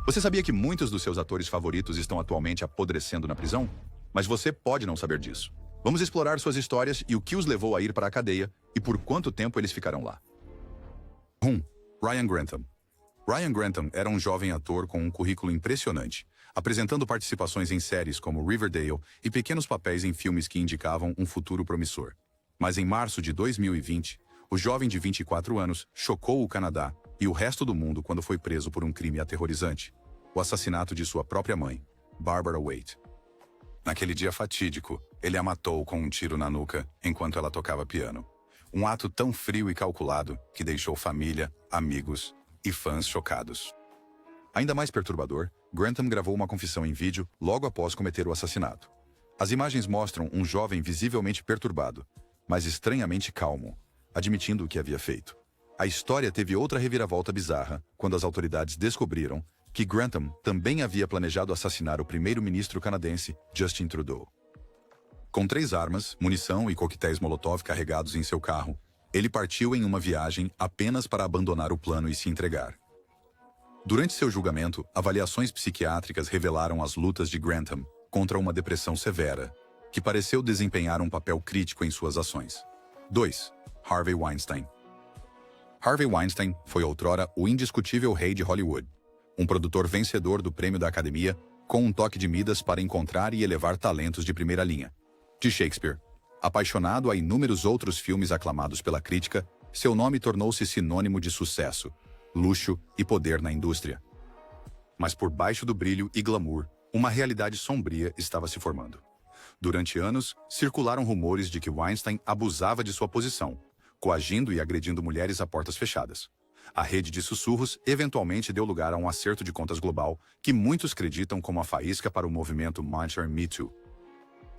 Você sabia que muitos dos seus atores favoritos estão atualmente apodrecendo na prisão? Mas você pode não saber disso. Vamos explorar suas histórias e o que os levou a ir para a cadeia e por quanto tempo eles ficarão lá. 1. Ryan Grantham. Ryan Grantham era um jovem ator com um currículo impressionante, apresentando participações em séries como Riverdale e pequenos papéis em filmes que indicavam um futuro promissor. Mas em março de 2020, o jovem de 24 anos chocou o Canadá e o resto do mundo quando foi preso por um crime aterrorizante: o assassinato de sua própria mãe, Barbara Waite. Naquele dia fatídico, ele a matou com um tiro na nuca enquanto ela tocava piano. Um ato tão frio e calculado que deixou família, amigos e fãs chocados. Ainda mais perturbador, Grantham gravou uma confissão em vídeo logo após cometer o assassinato. As imagens mostram um jovem visivelmente perturbado, mas estranhamente calmo, admitindo o que havia feito. A história teve outra reviravolta bizarra quando as autoridades descobriram que Grantham também havia planejado assassinar o primeiro-ministro canadense, Justin Trudeau. Com 3 armas, munição e coquetéis Molotov carregados em seu carro, ele partiu em uma viagem apenas para abandonar o plano e se entregar. Durante seu julgamento, avaliações psiquiátricas revelaram as lutas de Grantham contra uma depressão severa, que pareceu desempenhar um papel crítico em suas ações. 2. Harvey Weinstein. Harvey Weinstein foi outrora o indiscutível rei de Hollywood, um produtor vencedor do prêmio da Academia, com um toque de Midas para encontrar e elevar talentos de primeira linha. De Shakespeare, apaixonado a inúmeros outros filmes aclamados pela crítica, seu nome tornou-se sinônimo de sucesso, luxo e poder na indústria. Mas por baixo do brilho e glamour, uma realidade sombria estava se formando. Durante anos, circularam rumores de que Weinstein abusava de sua posição, coagindo e agredindo mulheres a portas fechadas. A rede de sussurros eventualmente deu lugar a um acerto de contas global que muitos acreditam como a faísca para o movimento Modern Me Too.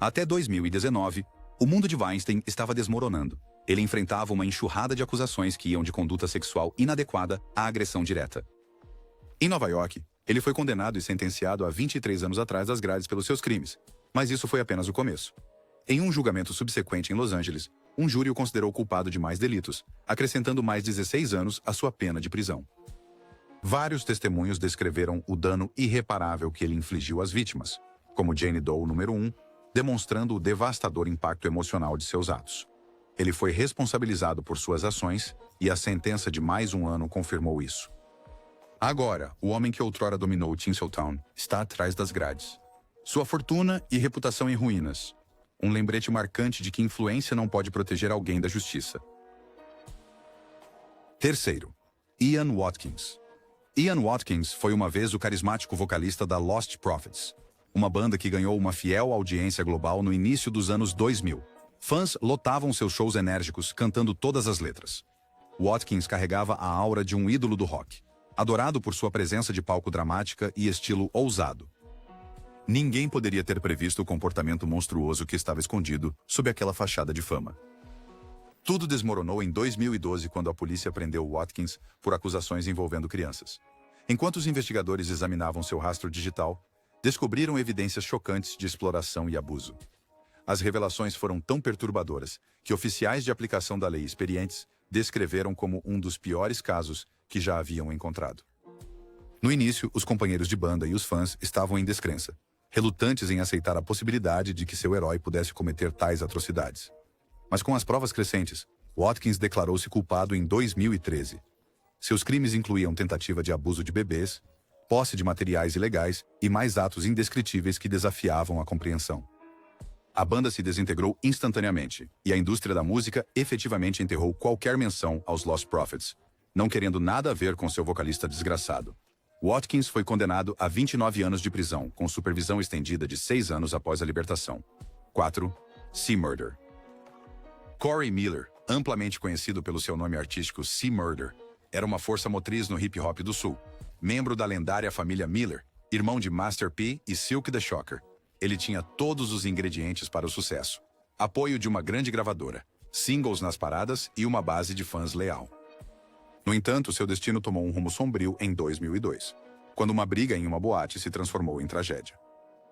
Até 2019, o mundo de Weinstein estava desmoronando. Ele enfrentava uma enxurrada de acusações que iam de conduta sexual inadequada à agressão direta. Em Nova York, ele foi condenado e sentenciado a 23 anos atrás das grades pelos seus crimes, mas isso foi apenas o começo. Em um julgamento subsequente em Los Angeles, um júri o considerou culpado de mais delitos, acrescentando mais 16 anos à sua pena de prisão. Vários testemunhos descreveram o dano irreparável que ele infligiu às vítimas, como Jane Doe número 1, demonstrando o devastador impacto emocional de seus atos. Ele foi responsabilizado por suas ações e a sentença de mais um ano confirmou isso. Agora, o homem que outrora dominou Tinseltown está atrás das grades. Sua fortuna e reputação em ruínas. Um lembrete marcante de que influência não pode proteger alguém da justiça. 3. Ian Watkins. Ian Watkins foi uma vez o carismático vocalista da Lost Prophets, uma banda que ganhou uma fiel audiência global no início dos anos 2000. Fãs lotavam seus shows enérgicos, cantando todas as letras. Watkins carregava a aura de um ídolo do rock, adorado por sua presença de palco dramática e estilo ousado. Ninguém poderia ter previsto o comportamento monstruoso que estava escondido sob aquela fachada de fama. Tudo desmoronou em 2012 quando a polícia prendeu Watkins por acusações envolvendo crianças. Enquanto os investigadores examinavam seu rastro digital, descobriram evidências chocantes de exploração e abuso. As revelações foram tão perturbadoras que oficiais de aplicação da lei experientes descreveram como um dos piores casos que já haviam encontrado. No início, os companheiros de banda e os fãs estavam em descrença, relutantes em aceitar a possibilidade de que seu herói pudesse cometer tais atrocidades. Mas com as provas crescentes, Watkins declarou-se culpado em 2013. Seus crimes incluíam tentativa de abuso de bebês, posse de materiais ilegais e mais atos indescritíveis que desafiavam a compreensão. A banda se desintegrou instantaneamente, e a indústria da música efetivamente enterrou qualquer menção aos Lost Prophets, não querendo nada a ver com seu vocalista desgraçado. Watkins foi condenado a 29 anos de prisão, com supervisão estendida de 6 anos após a libertação. 4. C-Murder. Corey Miller, amplamente conhecido pelo seu nome artístico C-Murder, era uma força motriz no hip-hop do Sul, membro da lendária família Miller, irmão de Master P e Silk the Shocker. Ele tinha todos os ingredientes para o sucesso: apoio de uma grande gravadora, singles nas paradas e uma base de fãs leal. No entanto, seu destino tomou um rumo sombrio em 2002, quando uma briga em uma boate se transformou em tragédia.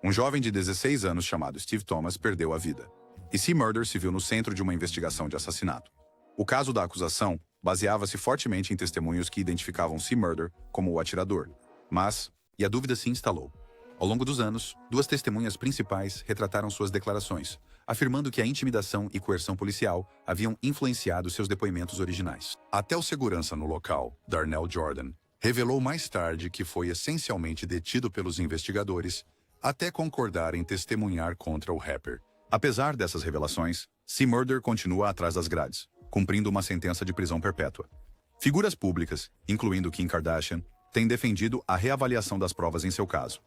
Um jovem de 16 anos chamado Steve Thomas perdeu a vida, e C-Murder se viu no centro de uma investigação de assassinato. O caso da acusação baseava-se fortemente em testemunhos que identificavam C-Murder como o atirador, mas, E a dúvida se instalou. Ao longo dos anos, duas testemunhas principais retrataram suas declarações, afirmando que a intimidação e coerção policial haviam influenciado seus depoimentos originais. Até o segurança no local, Darnell Jordan, revelou mais tarde que foi essencialmente detido pelos investigadores até concordar em testemunhar contra o rapper. Apesar dessas revelações, C-Murder continua atrás das grades, cumprindo uma sentença de prisão perpétua. Figuras públicas, incluindo Kim Kardashian, têm defendido a reavaliação das provas em seu caso.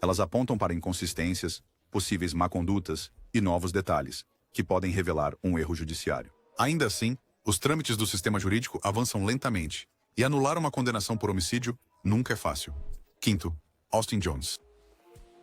Elas apontam para inconsistências, possíveis má-condutas e novos detalhes, que podem revelar um erro judiciário. Ainda assim, os trâmites do sistema jurídico avançam lentamente, e anular uma condenação por homicídio nunca é fácil. Quinto, Austin Jones.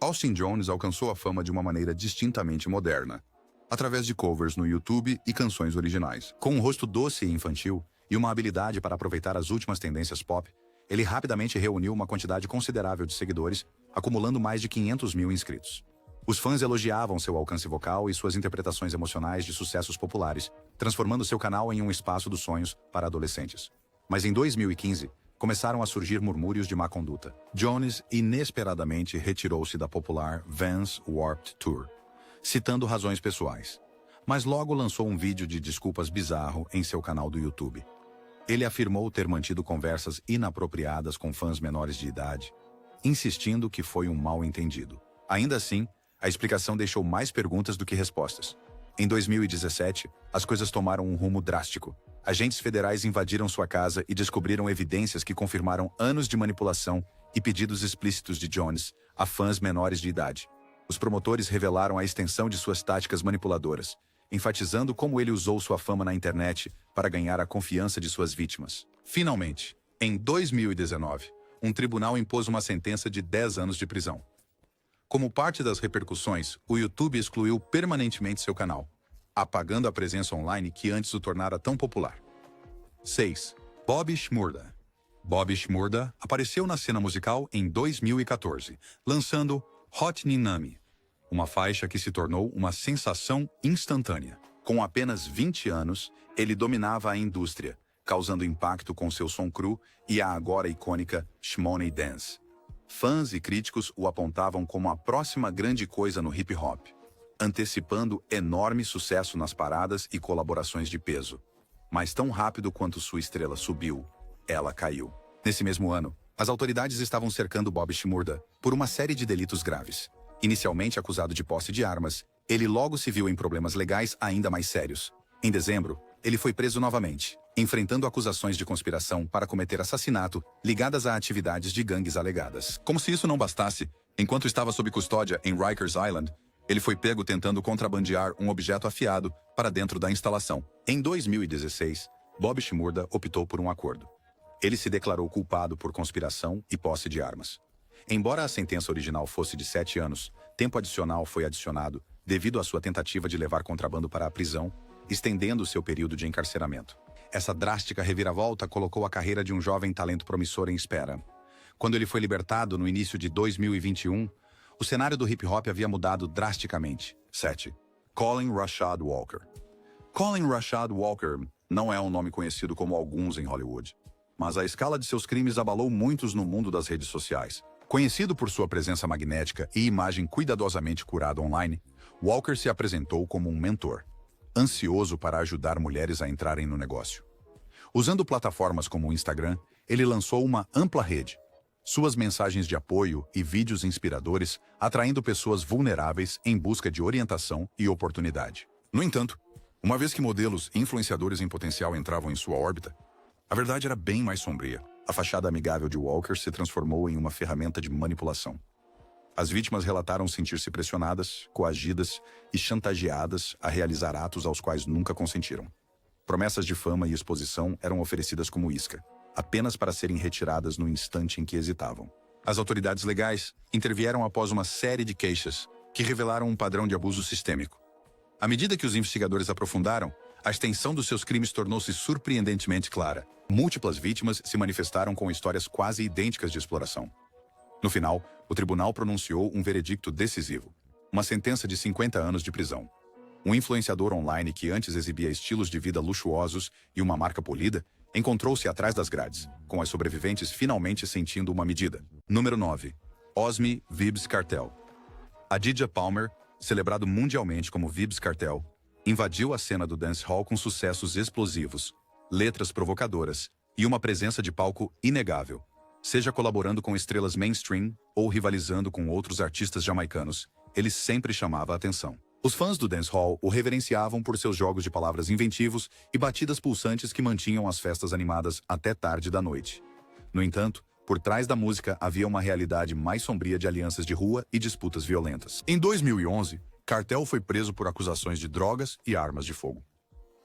Austin Jones alcançou a fama de uma maneira distintamente moderna, através de covers no YouTube e canções originais. Com um rosto doce e infantil e uma habilidade para aproveitar as últimas tendências pop, ele rapidamente reuniu uma quantidade considerável de seguidores, acumulando mais de 500 mil inscritos. Os fãs elogiavam seu alcance vocal e suas interpretações emocionais de sucessos populares, transformando seu canal em um espaço dos sonhos para adolescentes. Mas em 2015, começaram a surgir murmúrios de má conduta. Jones inesperadamente retirou-se da popular Vans Warped Tour, citando razões pessoais. Mas logo lançou um vídeo de desculpas bizarro em seu canal do YouTube. Ele afirmou ter mantido conversas inapropriadas com fãs menores de idade, insistindo que foi um mal-entendido. Ainda assim, a explicação deixou mais perguntas do que respostas. Em 2017, as coisas tomaram um rumo drástico. Agentes federais invadiram sua casa e descobriram evidências que confirmaram anos de manipulação e pedidos explícitos de Jones a fãs menores de idade. Os promotores revelaram a extensão de suas táticas manipuladoras, enfatizando como ele usou sua fama na internet para ganhar a confiança de suas vítimas. Finalmente, em 2019, um tribunal impôs uma sentença de 10 anos de prisão. Como parte das repercussões, o YouTube excluiu permanentemente seu canal, apagando a presença online que antes o tornara tão popular. 6. Bobby Shmurda. Bobby Shmurda apareceu na cena musical em 2014, lançando Hot Ninami, uma faixa que se tornou uma sensação instantânea. Com apenas 20 anos, ele dominava a indústria, causando impacto com seu som cru e a agora icônica Shmoney Dance. Fãs e críticos o apontavam como a próxima grande coisa no hip-hop, antecipando enorme sucesso nas paradas e colaborações de peso. Mas tão rápido quanto sua estrela subiu, ela caiu. Nesse mesmo ano, as autoridades estavam cercando Bobby Shmurda por uma série de delitos graves. Inicialmente acusado de posse de armas, ele logo se viu em problemas legais ainda mais sérios. Em dezembro, ele foi preso novamente, enfrentando acusações de conspiração para cometer assassinato ligadas a atividades de gangues alegadas. Como se isso não bastasse, enquanto estava sob custódia em Rikers Island, ele foi pego tentando contrabandear um objeto afiado para dentro da instalação. Em 2016, Bobby Shmurda optou por um acordo. Ele se declarou culpado por conspiração e posse de armas. Embora a sentença original fosse de 7 anos, tempo adicional foi adicionado devido à sua tentativa de levar contrabando para a prisão, estendendo seu período de encarceramento. Essa drástica reviravolta colocou a carreira de um jovem talento promissor em espera. Quando ele foi libertado no início de 2021, o cenário do hip-hop havia mudado drasticamente. 7. Colin Rashad Walker. Colin Rashad Walker não é um nome conhecido como alguns em Hollywood, mas a escala de seus crimes abalou muitos no mundo das redes sociais. Conhecido por sua presença magnética e imagem cuidadosamente curada online, Walker se apresentou como um mentor, ansioso para ajudar mulheres a entrarem no negócio. Usando plataformas como o Instagram, ele lançou uma ampla rede. Suas mensagens de apoio e vídeos inspiradores atraindo pessoas vulneráveis em busca de orientação e oportunidade. No entanto, uma vez que modelos e influenciadores em potencial entravam em sua órbita, a verdade era bem mais sombria. A fachada amigável de Walker se transformou em uma ferramenta de manipulação. As vítimas relataram sentir-se pressionadas, coagidas e chantageadas a realizar atos aos quais nunca consentiram. Promessas de fama e exposição eram oferecidas como isca, apenas para serem retiradas no instante em que hesitavam. As autoridades legais intervieram após uma série de queixas que revelaram um padrão de abuso sistêmico. À medida que os investigadores aprofundaram, a extensão dos seus crimes tornou-se surpreendentemente clara. Múltiplas vítimas se manifestaram com histórias quase idênticas de exploração. No final, o tribunal pronunciou um veredicto decisivo, uma sentença de 50 anos de prisão. Um influenciador online que antes exibia estilos de vida luxuosos e uma marca polida, encontrou-se atrás das grades, com as sobreviventes finalmente sentindo uma medida. Número 9. Osmy Vybz Kartel. A DJ Palmer, celebrado mundialmente como Vybz Kartel, invadiu a cena do dancehall com sucessos explosivos, letras provocadoras e uma presença de palco inegável, seja colaborando com estrelas mainstream ou rivalizando com outros artistas jamaicanos, ele sempre chamava a atenção. Os fãs do dancehall o reverenciavam por seus jogos de palavras inventivos e batidas pulsantes que mantinham as festas animadas até tarde da noite. No entanto, por trás da música havia uma realidade mais sombria de alianças de rua e disputas violentas. Em 2011, Kartel foi preso por acusações de drogas e armas de fogo.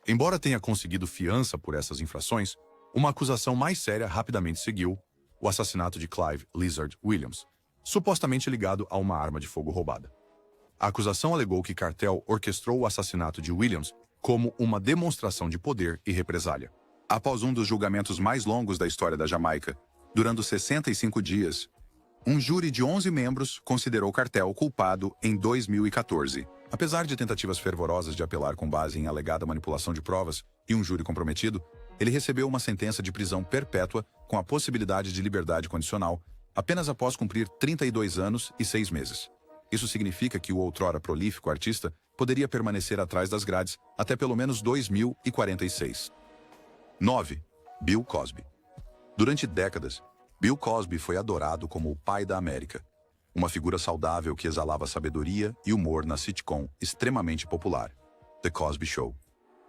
Embora tenha conseguido fiança por essas infrações, uma acusação mais séria rapidamente seguiu: o assassinato de Clive Lizard Williams, supostamente ligado a uma arma de fogo roubada. A acusação alegou que Kartel orquestrou o assassinato de Williams como uma demonstração de poder e represália. Após um dos julgamentos mais longos da história da Jamaica, durando 65 dias, um júri de 11 membros considerou Kartel culpado em 2014. Apesar de tentativas fervorosas de apelar com base em alegada manipulação de provas e um júri comprometido, ele recebeu uma sentença de prisão perpétua com a possibilidade de liberdade condicional apenas após cumprir 32 anos e 6 meses. Isso significa que o outrora prolífico artista poderia permanecer atrás das grades até pelo menos 2046. 9. Bill Cosby. Durante décadas, Bill Cosby foi adorado como o pai da América, uma figura saudável que exalava sabedoria e humor na sitcom extremamente popular, The Cosby Show.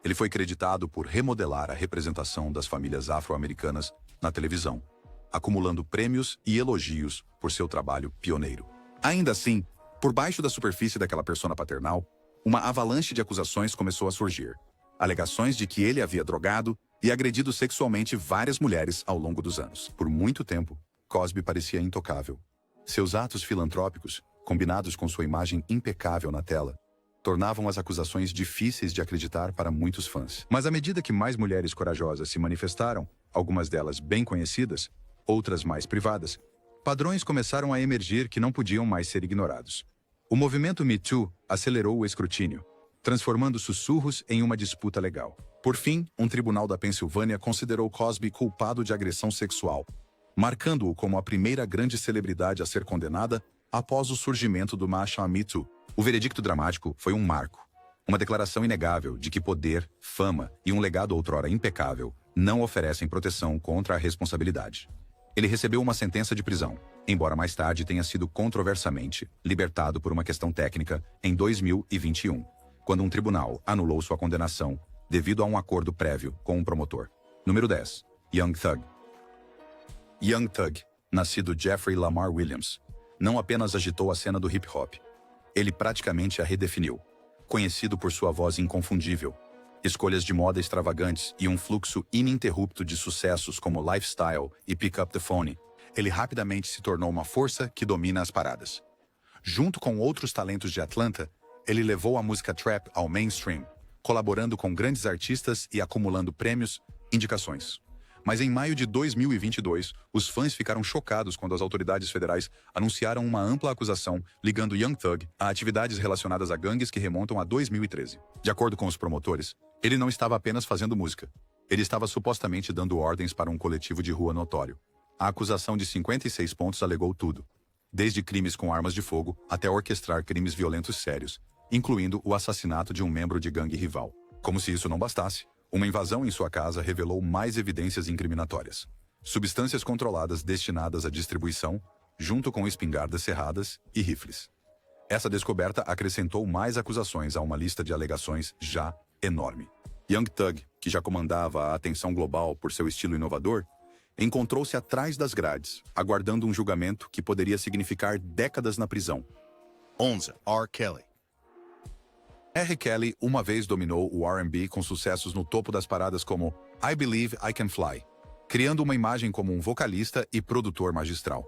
Ele foi creditado por remodelar a representação das famílias afro-americanas na televisão, acumulando prêmios e elogios por seu trabalho pioneiro. Ainda assim, por baixo da superfície daquela persona paternal, uma avalanche de acusações começou a surgir. Alegações de que ele havia drogado e agredido sexualmente várias mulheres ao longo dos anos. Por muito tempo, Cosby parecia intocável. Seus atos filantrópicos, combinados com sua imagem impecável na tela, tornavam as acusações difíceis de acreditar para muitos fãs. Mas à medida que mais mulheres corajosas se manifestaram, algumas delas bem conhecidas, outras mais privadas, padrões começaram a emergir que não podiam mais ser ignorados. O movimento Me Too acelerou o escrutínio, transformando sussurros em uma disputa legal. Por fim, um tribunal da Pensilvânia considerou Cosby culpado de agressão sexual, marcando-o como a primeira grande celebridade a ser condenada após o surgimento do marcha Me Too. O veredicto dramático foi um marco, uma declaração inegável de que poder, fama e um legado outrora impecável não oferecem proteção contra a responsabilidade. Ele recebeu uma sentença de prisão, embora mais tarde tenha sido controversamente libertado por uma questão técnica em 2021, quando um tribunal anulou sua condenação devido a um acordo prévio com um promotor. Número 10. Young Thug. Young Thug, nascido Jeffrey Lamar Williams, não apenas agitou a cena do hip-hop, ele praticamente a redefiniu. Conhecido por sua voz inconfundível, escolhas de moda extravagantes e um fluxo ininterrupto de sucessos como Lifestyle e Pick Up the Phone, ele rapidamente se tornou uma força que domina as paradas. Junto com outros talentos de Atlanta, ele levou a música trap ao mainstream, colaborando com grandes artistas e acumulando prêmios, indicações. Mas em maio de 2022, os fãs ficaram chocados quando as autoridades federais anunciaram uma ampla acusação ligando Young Thug a atividades relacionadas a gangues que remontam a 2013. De acordo com os promotores, ele não estava apenas fazendo música. Ele estava supostamente dando ordens para um coletivo de rua notório. A acusação de 56 pontos alegou tudo, desde crimes com armas de fogo até orquestrar crimes violentos sérios, incluindo o assassinato de um membro de gangue rival. Como se isso não bastasse, uma invasão em sua casa revelou mais evidências incriminatórias. Substâncias controladas destinadas à distribuição, junto com espingardas cerradas e rifles. Essa descoberta acrescentou mais acusações a uma lista de alegações já enorme. Young Thug, que já comandava a atenção global por seu estilo inovador, encontrou-se atrás das grades, aguardando um julgamento que poderia significar décadas na prisão. 11. R. Kelly. R. Kelly uma vez dominou o R&B com sucessos no topo das paradas como I Believe I Can Fly, criando uma imagem como um vocalista e produtor magistral.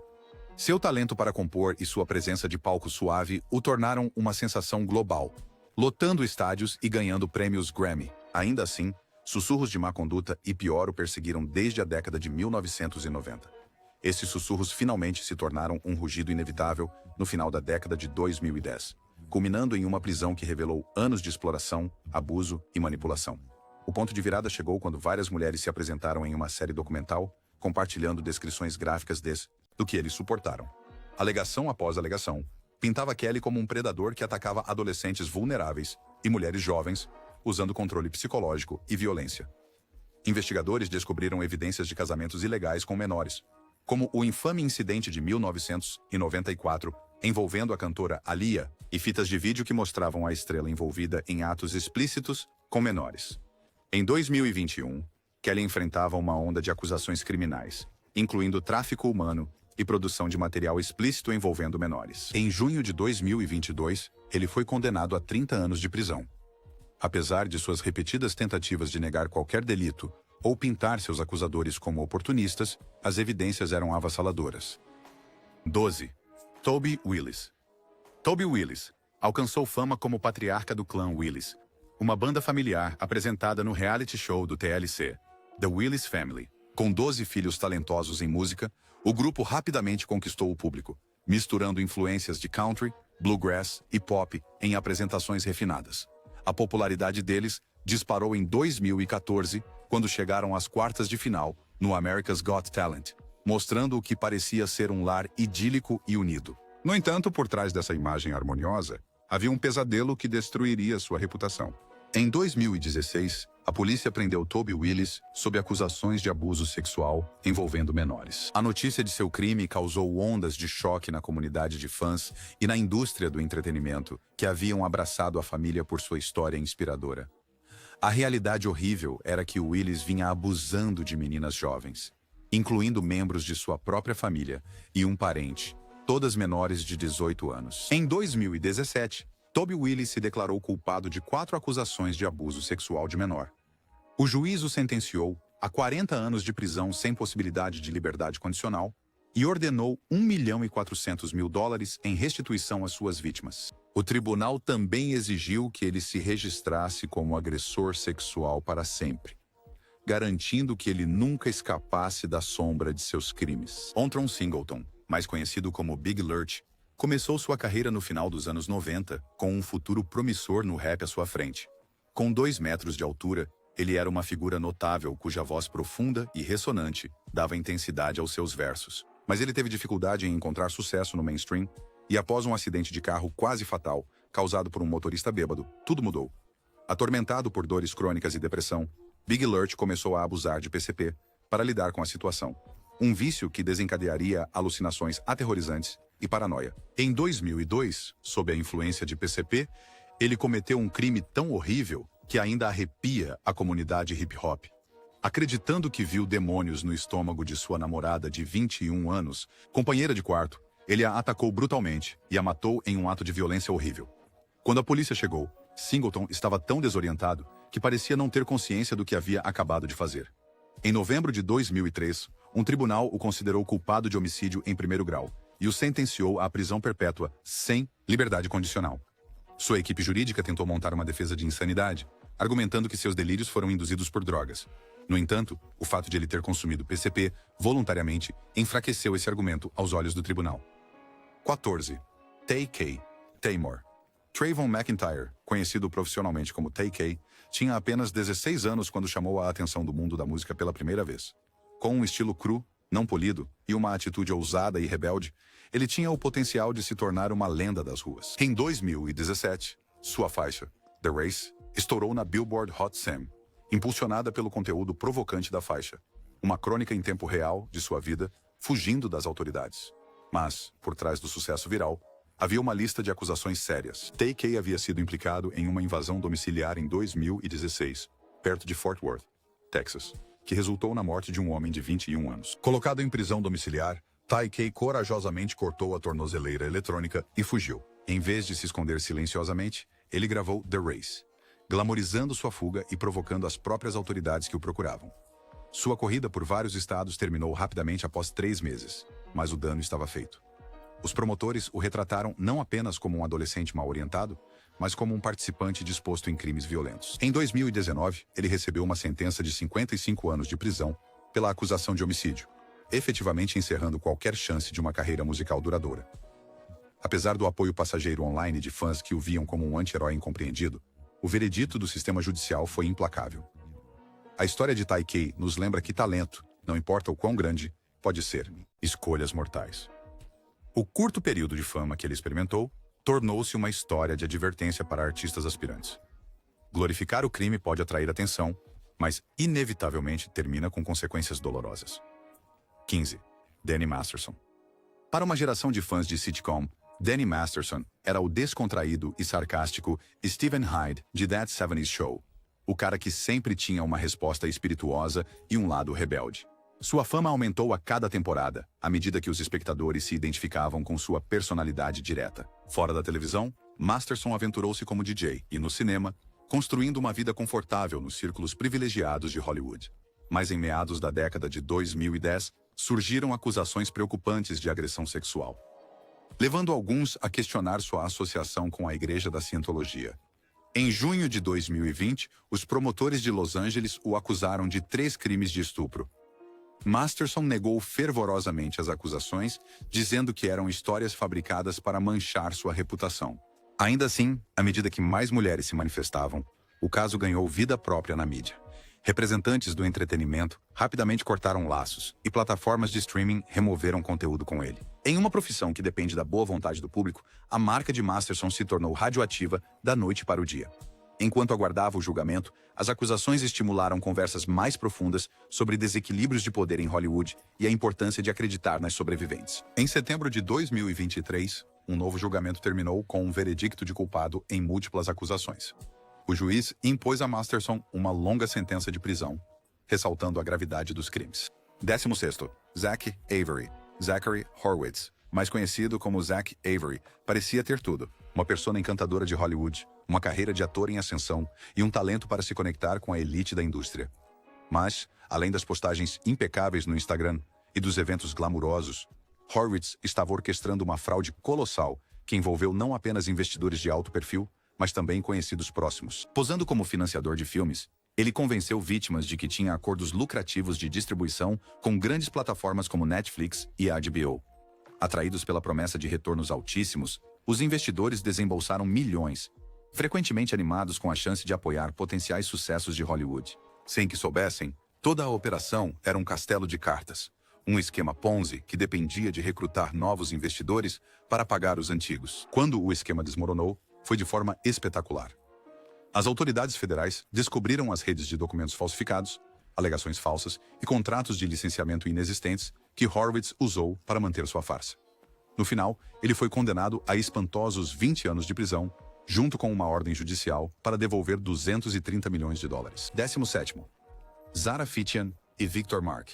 Seu talento para compor e sua presença de palco suave o tornaram uma sensação global, lotando estádios e ganhando prêmios Grammy. Ainda assim, sussurros de má conduta e pior o perseguiram desde a década de 1990. Esses sussurros finalmente se tornaram um rugido inevitável no final da década de 2010. Culminando em uma prisão que revelou anos de exploração, abuso e manipulação. O ponto de virada chegou quando várias mulheres se apresentaram em uma série documental, compartilhando descrições gráficas do que eles suportaram. Alegação após alegação, pintava Kelly como um predador que atacava adolescentes vulneráveis e mulheres jovens, usando controle psicológico e violência. Investigadores descobriram evidências de casamentos ilegais com menores, como o infame incidente de 1994 envolvendo a cantora Aaliyah e fitas de vídeo que mostravam a estrela envolvida em atos explícitos com menores. Em 2021, Kelly enfrentava uma onda de acusações criminais, incluindo tráfico humano e produção de material explícito envolvendo menores. Em junho de 2022, ele foi condenado a 30 anos de prisão. Apesar de suas repetidas tentativas de negar qualquer delito ou pintar seus acusadores como oportunistas, as evidências eram avassaladoras. 12. Toby Willis. Toby Willis alcançou fama como patriarca do clã Willis, uma banda familiar apresentada no reality show do TLC, The Willis Family. Com 12 filhos talentosos em música, o grupo rapidamente conquistou o público, misturando influências de country, bluegrass e pop em apresentações refinadas. A popularidade deles disparou em 2014, quando chegaram às quartas de final no America's Got Talent, mostrando o que parecia ser um lar idílico e unido. No entanto, por trás dessa imagem harmoniosa, havia um pesadelo que destruiria sua reputação. Em 2016, a polícia prendeu Toby Willis sob acusações de abuso sexual envolvendo menores. A notícia de seu crime causou ondas de choque na comunidade de fãs e na indústria do entretenimento, que haviam abraçado a família por sua história inspiradora. A realidade horrível era que Willis vinha abusando de meninas jovens, incluindo membros de sua própria família e um parente, todas menores de 18 anos. Em 2017, Toby Willis se declarou culpado de 4 acusações de abuso sexual de menor. O juiz o sentenciou a 40 anos de prisão sem possibilidade de liberdade condicional e ordenou $1.400.000 em restituição às suas vítimas. O tribunal também exigiu que ele se registrasse como agressor sexual para sempre, garantindo que ele nunca escapasse da sombra de seus crimes. Ontron Singleton, mais conhecido como Big Lurch, começou sua carreira no final dos anos 90, com um futuro promissor no rap à sua frente. Com 2 metros de altura, ele era uma figura notável cuja voz profunda e ressonante dava intensidade aos seus versos. Mas ele teve dificuldade em encontrar sucesso no mainstream, e após um acidente de carro quase fatal, causado por um motorista bêbado, tudo mudou. Atormentado por dores crônicas e depressão, Big Lurch começou a abusar de PCP para lidar com a situação. Um vício que desencadearia alucinações aterrorizantes e paranoia. Em 2002, sob a influência de PCP, ele cometeu um crime tão horrível que ainda arrepia a comunidade hip-hop. Acreditando que viu demônios no estômago de sua namorada de 21 anos, companheira de quarto, ele a atacou brutalmente e a matou em um ato de violência horrível. Quando a polícia chegou, Singleton estava tão desorientado que parecia não ter consciência do que havia acabado de fazer. Em novembro de 2003, um tribunal o considerou culpado de homicídio em primeiro grau e o sentenciou à prisão perpétua sem liberdade condicional. Sua equipe jurídica tentou montar uma defesa de insanidade, argumentando que seus delírios foram induzidos por drogas. No entanto, o fato de ele ter consumido PCP voluntariamente enfraqueceu esse argumento aos olhos do tribunal. 14. Tay-K. Taymor. Trayvon McIntyre, conhecido profissionalmente como Tay-K, tinha apenas 16 anos quando chamou a atenção do mundo da música pela primeira vez. Com um estilo cru, não polido e uma atitude ousada e rebelde, ele tinha o potencial de se tornar uma lenda das ruas. Em 2017, sua faixa, The Race, estourou na Billboard Hot 100, impulsionada pelo conteúdo provocante da faixa, uma crônica em tempo real de sua vida, fugindo das autoridades. Mas, por trás do sucesso viral, havia uma lista de acusações sérias. Tay-K havia sido implicado em uma invasão domiciliar em 2016, perto de Fort Worth, Texas, que resultou na morte de um homem de 21 anos. Colocado em prisão domiciliar, Tay-K corajosamente cortou a tornozeleira eletrônica e fugiu. Em vez de se esconder silenciosamente, ele gravou The Race, glamorizando sua fuga e provocando as próprias autoridades que o procuravam. Sua corrida por vários estados terminou rapidamente após 3 meses, mas o dano estava feito. Os promotores o retrataram não apenas como um adolescente mal orientado, mas como um participante disposto em crimes violentos. Em 2019, ele recebeu uma sentença de 55 anos de prisão pela acusação de homicídio, efetivamente encerrando qualquer chance de uma carreira musical duradoura. Apesar do apoio passageiro online de fãs que o viam como um anti-herói incompreendido, o veredito do sistema judicial foi implacável. A história de Tay-K nos lembra que talento, não importa o quão grande, pode ser escolhas mortais. O curto período de fama que ele experimentou tornou-se uma história de advertência para artistas aspirantes. Glorificar o crime pode atrair atenção, mas inevitavelmente termina com consequências dolorosas. 15. Danny Masterson. Para uma geração de fãs de sitcom, Danny Masterson era o descontraído e sarcástico Stephen Hyde de That 70's Show, o cara que sempre tinha uma resposta espirituosa e um lado rebelde. Sua fama aumentou a cada temporada, à medida que os espectadores se identificavam com sua personalidade direta. Fora da televisão, Masterson aventurou-se como DJ e, no cinema, construindo uma vida confortável nos círculos privilegiados de Hollywood. Mas em meados da década de 2010, surgiram acusações preocupantes de agressão sexual, levando alguns a questionar sua associação com a Igreja da Cientologia. Em junho de 2020, os promotores de Los Angeles o acusaram de 3 crimes de estupro. Masterson negou fervorosamente as acusações, dizendo que eram histórias fabricadas para manchar sua reputação. Ainda assim, à medida que mais mulheres se manifestavam, o caso ganhou vida própria na mídia. Representantes do entretenimento rapidamente cortaram laços e plataformas de streaming removeram conteúdo com ele. Em uma profissão que depende da boa vontade do público, a marca de Masterson se tornou radioativa da noite para o dia. Enquanto aguardava o julgamento, as acusações estimularam conversas mais profundas sobre desequilíbrios de poder em Hollywood e a importância de acreditar nas sobreviventes. Em setembro de 2023, um novo julgamento terminou com um veredicto de culpado em múltiplas acusações. O juiz impôs a Masterson uma longa sentença de prisão, ressaltando a gravidade dos crimes. 16º, Zach Avery. Zachary Horwitz, mais conhecido como Zach Avery, parecia ter tudo. Uma persona encantadora de Hollywood, uma carreira de ator em ascensão e um talento para se conectar com a elite da indústria. Mas, além das postagens impecáveis no Instagram e dos eventos glamurosos, Horwitz estava orquestrando uma fraude colossal que envolveu não apenas investidores de alto perfil, mas também conhecidos próximos. Posando como financiador de filmes, ele convenceu vítimas de que tinha acordos lucrativos de distribuição com grandes plataformas como Netflix e a HBO. Atraídos pela promessa de retornos altíssimos, os investidores desembolsaram milhões, frequentemente animados com a chance de apoiar potenciais sucessos de Hollywood. Sem que soubessem, toda a operação era um castelo de cartas, um esquema Ponzi que dependia de recrutar novos investidores para pagar os antigos. Quando o esquema desmoronou, foi de forma espetacular. As autoridades federais descobriram as redes de documentos falsificados, alegações falsas e contratos de licenciamento inexistentes que Horwitz usou para manter sua farsa. No final, ele foi condenado a espantosos 20 anos de prisão, junto com uma ordem judicial para devolver 230 milhões de dólares. 17º, Zara Fitian e Victor Mark.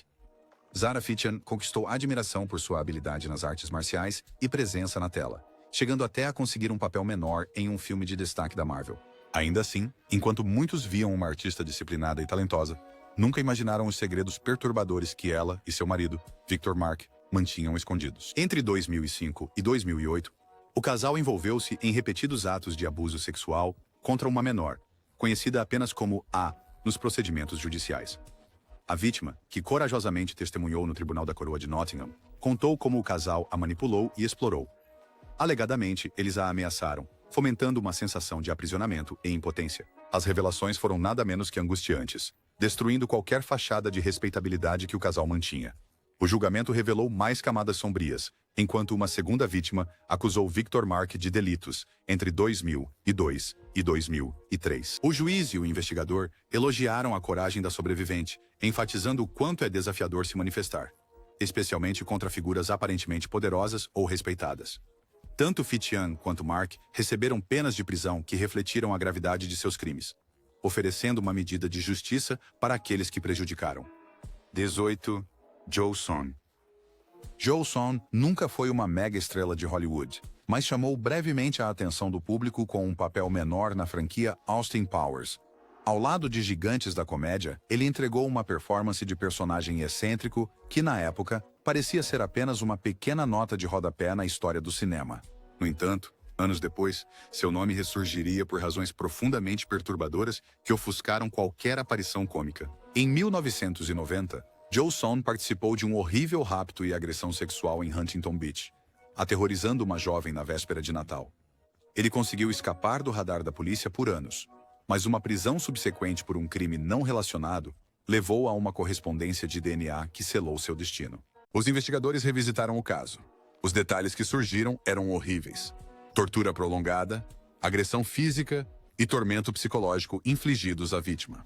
Zara Fitian conquistou admiração por sua habilidade nas artes marciais e presença na tela, chegando até a conseguir um papel menor em um filme de destaque da Marvel. Ainda assim, enquanto muitos viam uma artista disciplinada e talentosa, nunca imaginaram os segredos perturbadores que ela e seu marido, Victor Mark, mantinham escondidos. Entre 2005 e 2008, o casal envolveu-se em repetidos atos de abuso sexual contra uma menor, conhecida apenas como A nos procedimentos judiciais. A vítima, que corajosamente testemunhou no Tribunal da Coroa de Nottingham, contou como o casal a manipulou e explorou. Alegadamente, eles a ameaçaram, fomentando uma sensação de aprisionamento e impotência. As revelações foram nada menos que angustiantes, destruindo qualquer fachada de respeitabilidade que o casal mantinha. O julgamento revelou mais camadas sombrias, enquanto uma segunda vítima acusou Victor Mark de delitos entre 2002 e 2003. O juiz e o investigador elogiaram a coragem da sobrevivente, enfatizando o quanto é desafiador se manifestar, especialmente contra figuras aparentemente poderosas ou respeitadas. Tanto Fitian quanto Mark receberam penas de prisão que refletiram a gravidade de seus crimes, oferecendo uma medida de justiça para aqueles que prejudicaram. 18. Joe Son. Joe Son nunca foi uma mega estrela de Hollywood, mas chamou brevemente a atenção do público com um papel menor na franquia Austin Powers. Ao lado de gigantes da comédia, ele entregou uma performance de personagem excêntrico que, na época, parecia ser apenas uma pequena nota de rodapé na história do cinema. No entanto, anos depois, seu nome ressurgiria por razões profundamente perturbadoras que ofuscaram qualquer aparição cômica. Em 1990, Joe Son participou de um horrível rapto e agressão sexual em Huntington Beach, aterrorizando uma jovem na véspera de Natal. Ele conseguiu escapar do radar da polícia por anos, mas uma prisão subsequente por um crime não relacionado levou a uma correspondência de DNA que selou seu destino. Os investigadores revisitaram o caso, Os detalhes que surgiram eram horríveis. Tortura prolongada, agressão física e tormento psicológico infligidos à vítima.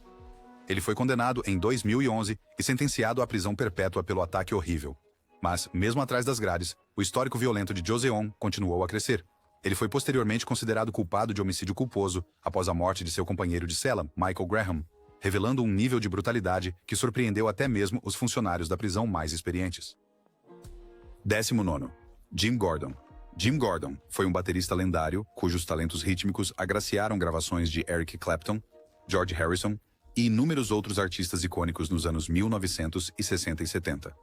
Ele foi condenado em 2011 e sentenciado à prisão perpétua pelo ataque horrível. Mas, mesmo atrás das grades, o histórico violento de Joseon continuou a crescer. Ele foi posteriormente considerado culpado de homicídio culposo após a morte de seu companheiro de cela, Michael Graham, revelando um nível de brutalidade que surpreendeu até mesmo os funcionários da prisão mais experientes. 19º. Jim Gordon. Jim Gordon foi um baterista lendário cujos talentos rítmicos agraciaram gravações de Eric Clapton, George Harrison e inúmeros outros artistas icônicos nos anos 1960 e 70.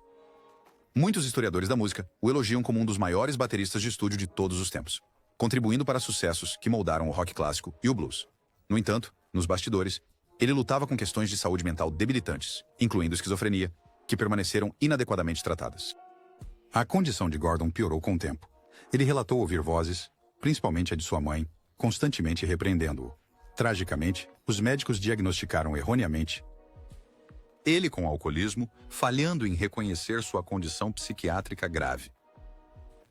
Muitos historiadores da música o elogiam como um dos maiores bateristas de estúdio de todos os tempos, contribuindo para sucessos que moldaram o rock clássico e o blues. No entanto, nos bastidores, ele lutava com questões de saúde mental debilitantes, incluindo esquizofrenia, que permaneceram inadequadamente tratadas. A condição de Gordon piorou com o tempo. Ele relatou ouvir vozes, principalmente a de sua mãe, constantemente repreendendo-o. Tragicamente, os médicos diagnosticaram erroneamente ele com alcoolismo, falhando em reconhecer sua condição psiquiátrica grave.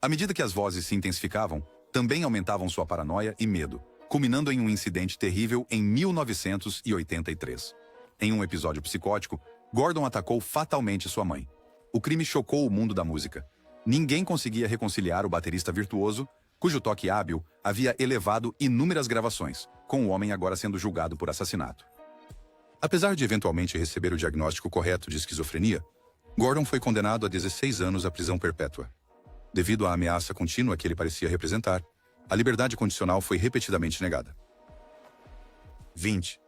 À medida que as vozes se intensificavam, também aumentavam sua paranoia e medo, culminando em um incidente terrível em 1983. Em um episódio psicótico, Gordon atacou fatalmente sua mãe. O crime chocou o mundo da música. Ninguém conseguia reconciliar o baterista virtuoso, cujo toque hábil havia elevado inúmeras gravações, com o homem agora sendo julgado por assassinato. Apesar de eventualmente receber o diagnóstico correto de esquizofrenia, Gordon foi condenado a 16 anos à prisão perpétua. Devido à ameaça contínua que ele parecia representar, a liberdade condicional foi repetidamente negada. 20.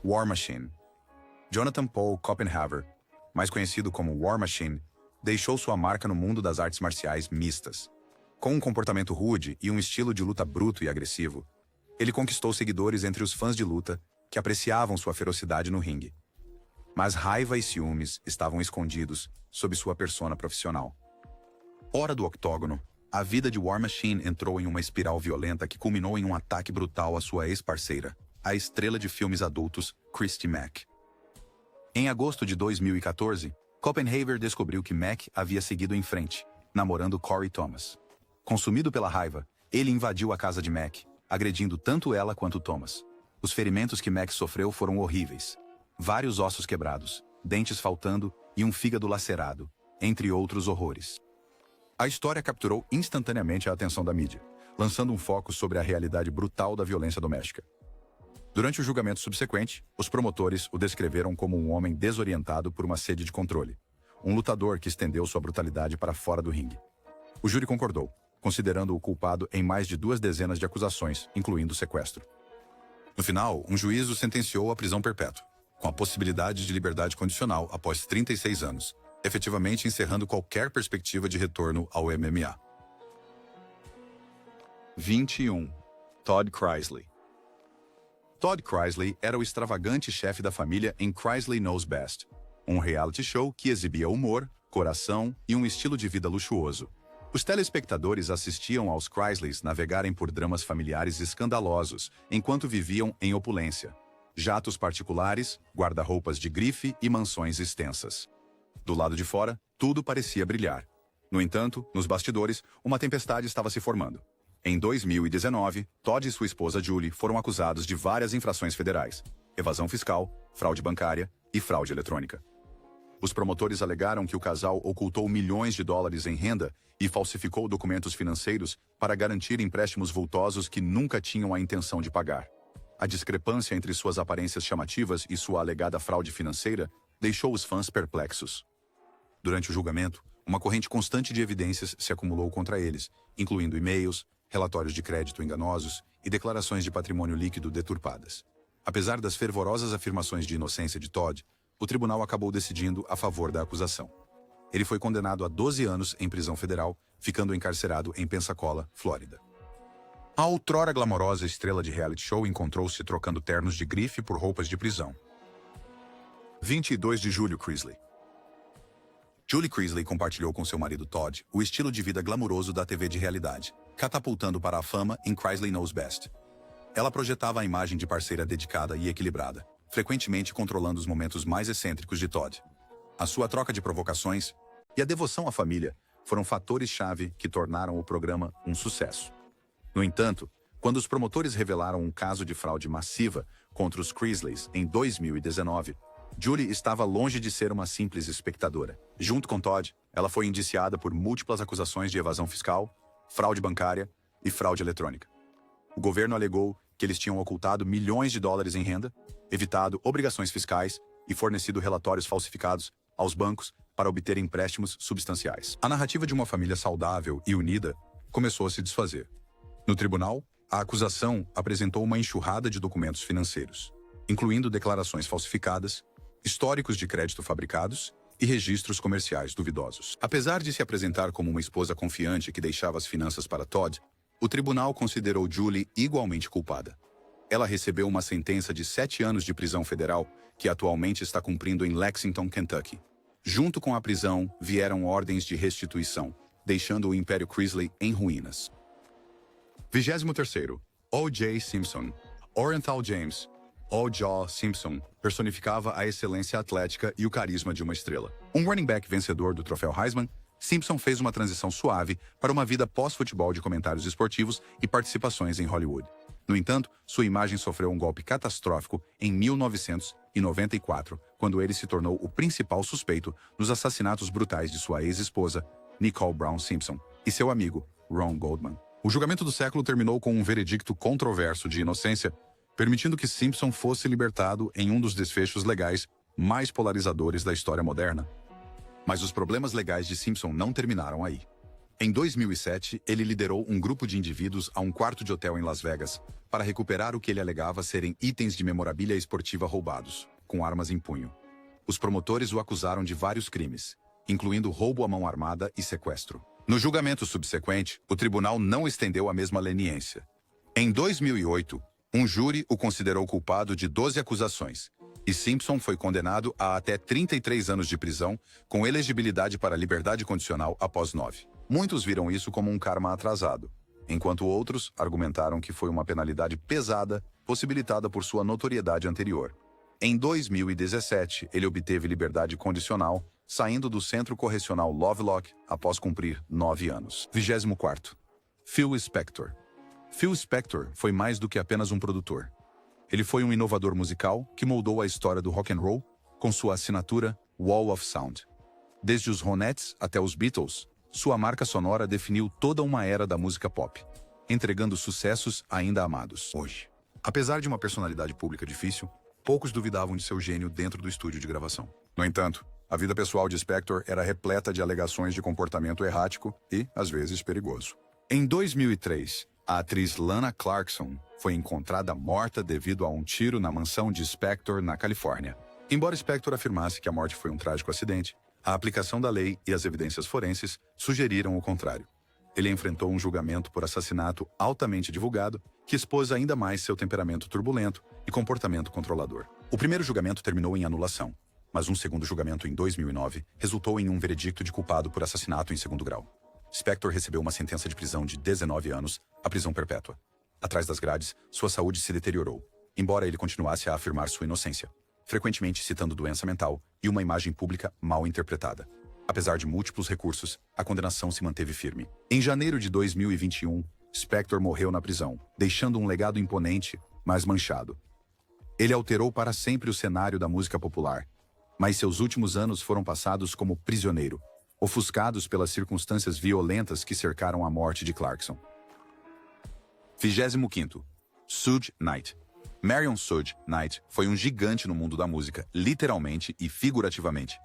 War Machine. Jonathan Paul Copenhaver, mais conhecido como War Machine, deixou sua marca no mundo das artes marciais mistas. Com um comportamento rude e um estilo de luta bruto e agressivo, ele conquistou seguidores entre os fãs de luta que apreciavam sua ferocidade no ringue. Mas raiva e ciúmes estavam escondidos sob sua persona profissional. Fora do octógono, a vida de War Machine entrou em uma espiral violenta que culminou em um ataque brutal à sua ex-parceira, a estrela de filmes adultos Christy Mack. Em agosto de 2014, Copenhaver descobriu que Mack havia seguido em frente, namorando Corey Thomas. Consumido pela raiva, ele invadiu a casa de Mack, agredindo tanto ela quanto Thomas. Os ferimentos que Mack sofreu foram horríveis. Vários ossos quebrados, dentes faltando e um fígado lacerado, entre outros horrores. A história capturou instantaneamente a atenção da mídia, lançando um foco sobre a realidade brutal da violência doméstica. Durante o julgamento subsequente, os promotores o descreveram como um homem desorientado por uma sede de controle, um lutador que estendeu sua brutalidade para fora do ringue. O júri concordou, considerando-o culpado em mais de 2 dezenas de acusações, incluindo sequestro. No final, um juiz o sentenciou à prisão perpétua, com a possibilidade de liberdade condicional após 36 anos, efetivamente encerrando qualquer perspectiva de retorno ao MMA. 21. Todd Chrisley. Todd Chrisley era o extravagante chefe da família em Chrisley Knows Best, um reality show que exibia humor, coração e um estilo de vida luxuoso. Os telespectadores assistiam aos Chrisleys navegarem por dramas familiares escandalosos enquanto viviam em opulência. Jatos particulares, guarda-roupas de grife e mansões extensas. Do lado de fora, tudo parecia brilhar. No entanto, nos bastidores, uma tempestade estava se formando. Em 2019, Todd e sua esposa Julie foram acusados de várias infrações federais: evasão fiscal, fraude bancária e fraude eletrônica. Os promotores alegaram que o casal ocultou milhões de dólares em renda e falsificou documentos financeiros para garantir empréstimos vultosos que nunca tinham a intenção de pagar. A discrepância entre suas aparências chamativas e sua alegada fraude financeira deixou os fãs perplexos. Durante o julgamento, uma corrente constante de evidências se acumulou contra eles, incluindo e-mails, relatórios de crédito enganosos e declarações de patrimônio líquido deturpadas. Apesar das fervorosas afirmações de inocência de Todd, o tribunal acabou decidindo a favor da acusação. Ele foi condenado a 12 anos em prisão federal, ficando encarcerado em Pensacola, Flórida. A outrora glamourosa estrela de reality show encontrou-se trocando ternos de grife por roupas de prisão. 22 de julho, Chrisley. Julie Chrisley compartilhou com seu marido Todd o estilo de vida glamouroso da TV de realidade, catapultando para a fama em Chrisley Knows Best. Ela projetava a imagem de parceira dedicada e equilibrada, frequentemente controlando os momentos mais excêntricos de Todd. A sua troca de provocações e a devoção à família foram fatores-chave que tornaram o programa um sucesso. No entanto, quando os promotores revelaram um caso de fraude massiva contra os Creasleys em 2019, Julie estava longe de ser uma simples espectadora. Junto com Todd, ela foi indiciada por múltiplas acusações de evasão fiscal, fraude bancária e fraude eletrônica. O governo alegou que eles tinham ocultado milhões de dólares em renda, evitado obrigações fiscais e fornecido relatórios falsificados aos bancos para obter empréstimos substanciais. A narrativa de uma família saudável e unida começou a se desfazer. No tribunal, a acusação apresentou uma enxurrada de documentos financeiros, incluindo declarações falsificadas, históricos de crédito fabricados e registros comerciais duvidosos. Apesar de se apresentar como uma esposa confiante que deixava as finanças para Todd, o tribunal considerou Julie igualmente culpada. Ela recebeu uma sentença de 7 anos de prisão federal, que atualmente está cumprindo em Lexington, Kentucky. Junto com a prisão, vieram ordens de restituição, deixando o Império Creasley em ruínas. 23º. O.J. Simpson. Orenthal James, O.J. Simpson, personificava a excelência atlética e o carisma de uma estrela. Um running back vencedor do troféu Heisman, Simpson fez uma transição suave para uma vida pós-futebol de comentários esportivos e participações em Hollywood. No entanto, sua imagem sofreu um golpe catastrófico em 1994, quando ele se tornou o principal suspeito nos assassinatos brutais de sua ex-esposa, Nicole Brown Simpson, e seu amigo, Ron Goldman. O julgamento do século terminou com um veredicto controverso de inocência, permitindo que Simpson fosse libertado em um dos desfechos legais mais polarizadores da história moderna. Mas os problemas legais de Simpson não terminaram aí. Em 2007, ele liderou um grupo de indivíduos a um quarto de hotel em Las Vegas para recuperar o que ele alegava serem itens de memorabilia esportiva roubados, com armas em punho. Os promotores o acusaram de vários crimes, incluindo roubo à mão armada e sequestro. No julgamento subsequente, o tribunal não estendeu a mesma leniência. Em 2008, um júri o considerou culpado de 12 acusações, e Simpson foi condenado a até 33 anos de prisão, com elegibilidade para liberdade condicional após 9. Muitos viram isso como um karma atrasado, enquanto outros argumentaram que foi uma penalidade pesada, possibilitada por sua notoriedade anterior. Em 2017, ele obteve liberdade condicional, saindo do Centro Correcional Lovelock após cumprir 9 anos. 24º. Phil Spector. Phil Spector foi mais do que apenas um produtor. Ele foi um inovador musical que moldou a história do rock and roll com sua assinatura Wall of Sound. Desde os Ronettes até os Beatles, sua marca sonora definiu toda uma era da música pop, entregando sucessos ainda amados hoje. Apesar de uma personalidade pública difícil, poucos duvidavam de seu gênio dentro do estúdio de gravação. No entanto, a vida pessoal de Spector era repleta de alegações de comportamento errático e, às vezes, perigoso. Em 2003, a atriz Lana Clarkson foi encontrada morta devido a um tiro na mansão de Spector, na Califórnia. Embora Spector afirmasse que a morte foi um trágico acidente, a aplicação da lei e as evidências forenses sugeriram o contrário. Ele enfrentou um julgamento por assassinato altamente divulgado, que expôs ainda mais seu temperamento turbulento e comportamento controlador. O primeiro julgamento terminou em anulação, mas um segundo julgamento em 2009 resultou em um veredicto de culpado por assassinato em segundo grau. Spector recebeu uma sentença de prisão de 19 anos, a prisão perpétua. Atrás das grades, sua saúde se deteriorou, embora ele continuasse a afirmar sua inocência, frequentemente citando doença mental e uma imagem pública mal interpretada. Apesar de múltiplos recursos, a condenação se manteve firme. Em janeiro de 2021, Spector morreu na prisão, deixando um legado imponente, mas manchado. Ele alterou para sempre o cenário da música popular, mas seus últimos anos foram passados como prisioneiro, ofuscados pelas circunstâncias violentas que cercaram a morte de Clarkson. 25º. Suge Knight. Marion Suge Knight foi um gigante no mundo da música, literalmente e figurativamente.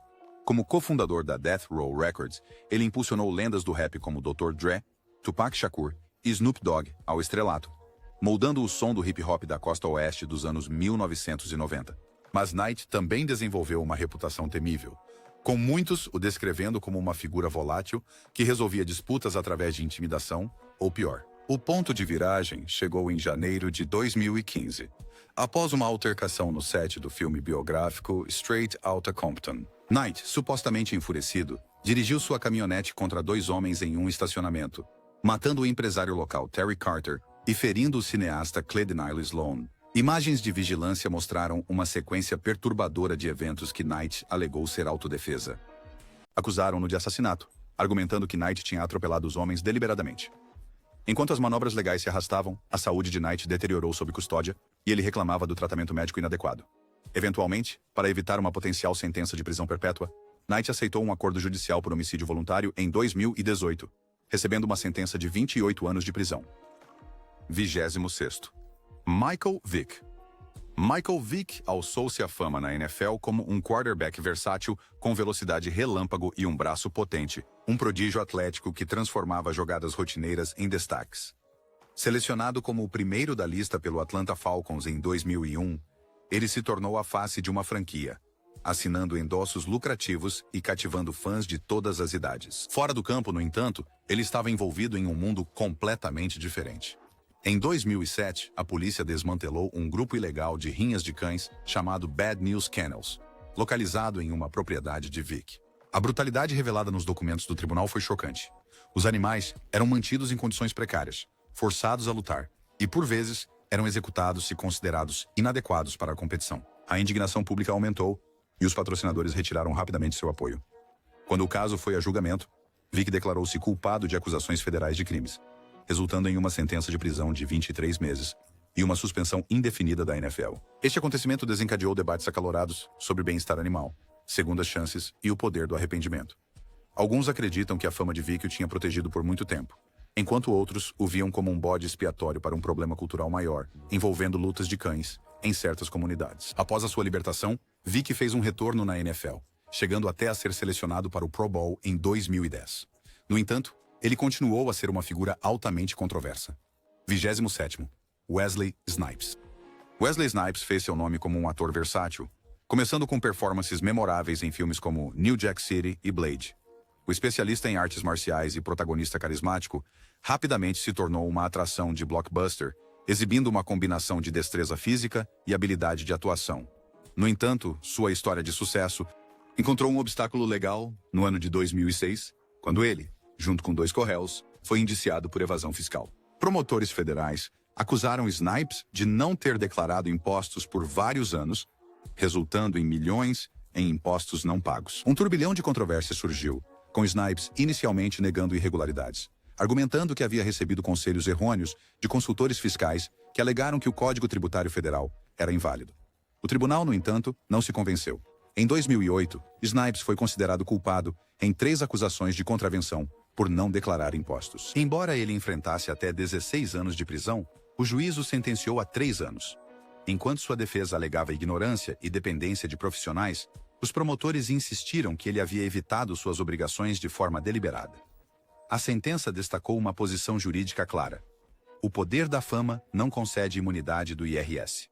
Como cofundador da Death Row Records, ele impulsionou lendas do rap como Dr. Dre, Tupac Shakur e Snoop Dogg ao estrelato, moldando o som do hip-hop da costa oeste dos anos 1990. Mas Knight também desenvolveu uma reputação temível, com muitos o descrevendo como uma figura volátil que resolvia disputas através de intimidação ou pior. O ponto de viragem chegou em janeiro de 2015, após uma altercação no set do filme biográfico Straight Outta Compton. Knight, supostamente enfurecido, dirigiu sua caminhonete contra 2 homens em um estacionamento, matando o empresário local Terry Carter e ferindo o cineasta Cleden Sloan. Imagens de vigilância mostraram uma sequência perturbadora de eventos que Knight alegou ser autodefesa. Acusaram-no de assassinato, argumentando que Knight tinha atropelado os homens deliberadamente. Enquanto as manobras legais se arrastavam, a saúde de Knight deteriorou sob custódia e ele reclamava do tratamento médico inadequado. Eventualmente, para evitar uma potencial sentença de prisão perpétua, Knight aceitou um acordo judicial por homicídio voluntário em 2018, recebendo uma sentença de 28 anos de prisão. 26º. Michael Vick. Michael Vick alçou-se à fama na NFL como um quarterback versátil com velocidade relâmpago e um braço potente, um prodígio atlético que transformava jogadas rotineiras em destaques. Selecionado como o primeiro da lista pelo Atlanta Falcons em 2001, ele se tornou a face de uma franquia, assinando endossos lucrativos e cativando fãs de todas as idades. Fora do campo, no entanto, ele estava envolvido em um mundo completamente diferente. Em 2007, a polícia desmantelou um grupo ilegal de rinhas de cães chamado Bad News Kennels, localizado em uma propriedade de Vick. A brutalidade revelada nos documentos do tribunal foi chocante. Os animais eram mantidos em condições precárias, forçados a lutar, e por vezes eram executados se considerados inadequados para a competição. A indignação pública aumentou e os patrocinadores retiraram rapidamente seu apoio. Quando o caso foi a julgamento, Vick declarou-se culpado de acusações federais de crimes, resultando em uma sentença de prisão de 23 meses e uma suspensão indefinida da NFL. Este acontecimento desencadeou debates acalorados sobre bem-estar animal, segundas chances e o poder do arrependimento. Alguns acreditam que a fama de Vick o tinha protegido por muito tempo, enquanto outros o viam como um bode expiatório para um problema cultural maior, envolvendo lutas de cães em certas comunidades. Após a sua libertação, Vick fez um retorno na NFL, chegando até a ser selecionado para o Pro Bowl em 2010. No entanto, ele continuou a ser uma figura altamente controversa. 27º. Wesley Snipes. Wesley Snipes fez seu nome como um ator versátil, começando com performances memoráveis em filmes como New Jack City e Blade. O especialista em artes marciais e protagonista carismático rapidamente se tornou uma atração de blockbuster, exibindo uma combinação de destreza física e habilidade de atuação. No entanto, sua história de sucesso encontrou um obstáculo legal no ano de 2006, quando ele, junto com 2 co-réus, foi indiciado por evasão fiscal. Promotores federais acusaram Snipes de não ter declarado impostos por vários anos, resultando em milhões em impostos não pagos. Um turbilhão de controvérsias surgiu, com Snipes inicialmente negando irregularidades, argumentando que havia recebido conselhos errôneos de consultores fiscais que alegaram que o Código Tributário Federal era inválido. O tribunal, no entanto, não se convenceu. Em 2008, Snipes foi considerado culpado em 3 acusações de contravenção por não declarar impostos. Embora ele enfrentasse até 16 anos de prisão, o juiz o sentenciou a 3 anos. Enquanto sua defesa alegava ignorância e dependência de profissionais, os promotores insistiram que ele havia evitado suas obrigações de forma deliberada. A sentença destacou uma posição jurídica clara. O poder da fama não concede imunidade do IRS.